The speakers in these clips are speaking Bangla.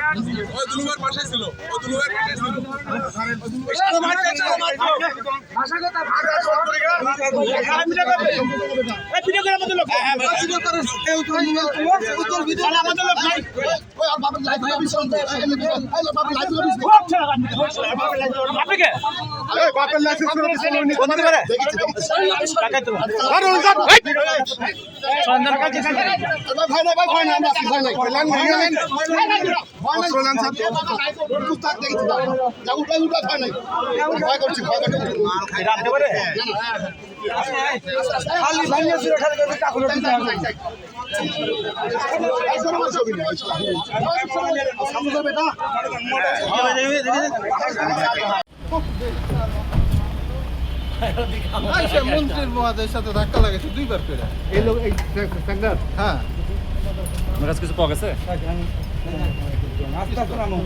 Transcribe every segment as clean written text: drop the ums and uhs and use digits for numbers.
ওই দুলুবার পাশে ছিল, ওই দুলুবার পাশে ছিল। মন্ত্রীর মহাদের সাথে ধাক্কা লাগেছে দুইবার করে। এই লোক এই সেক্টর হ্যাঁ, আমার কাছে কিছু পাওয়া গেছে?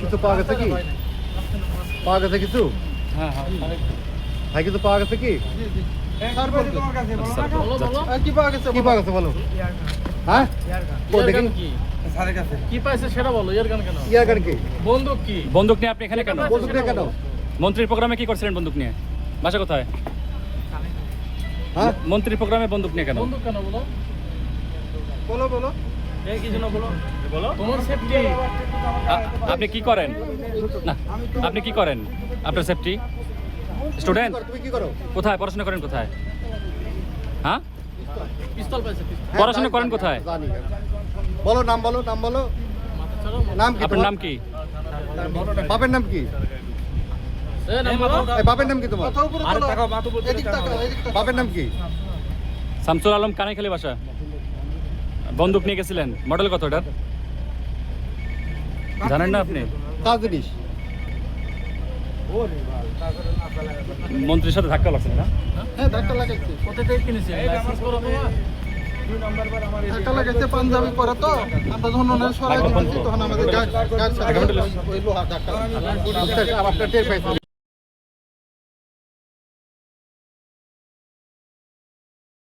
কিছু পাওয়া গেছে কি? পাওয়া গেছে কিছু? হ্যাঁ ভাই কিছু পাওয়া গেছে কি? কি পাওয়া গেছে? কি পাওয়া গেছে বলো? হ্যাঁ ও দেখেন কি পাইছে সেটা বলো। ইয়ার গান কেন? ইয়ার গান কি? বন্দুক কি? বন্দুক নিয়ে আপনি এখানে কেন? বন্দুক নিয়ে কেন? মন্ত্রীর প্রোগ্রামে কি করছিলেন বন্দুক নিয়ে? বাসা কোথায়? হ্যাঁ মন্ত্রীর প্রোগ্রামে বন্দুক নিয়ে কেন? বন্দুক কেন বলো? বলো বলো। এই কি জন্য বলো? বলো তোমার সেফটি। আপনি কি করেন? না, আপনি কি করেন? আপনার সেফটি স্টুডেন্ট? তুমি কি করো? কোথায় পড়াশোনা করেন? কোথায়? হ্যাঁ, পিস্তল পাইছে। পিস্তল। পড়াশোনা করেন কোথায়? জানি। বলো নাম বলো, নাম বলো। নাম কি? আপনার নাম কি? বাপের নাম কি? এ নাম বলো। এই বাপের নাম কি তোমার? কথা উপরে তোলো। এদিক তাকাও, এদিক তাকাও। বাপের নাম কি? শামসুল আলম কানাইখালী বাসা। বন্দুক নিয়ে গেছিলেন, মডেল কত এটার জানেন না আপনি? কার জিনিস? মন্ত্রীর সাথে ধাক্কা লাগছে না? হ্যাঁ, ধাক্কা লাগাইছে। কোথা থেকে কিনেছে? লাইসেন্স করো তোমার? ধাক্কা লাগাইছে পাঞ্জাবি পরা তো। আমরা যখন ওনার সরাই দিয়েছি তখন আমাদের গাড়ি ওই লোহা ধাক্কা লাগাইছে। আপনার টের পাইছে।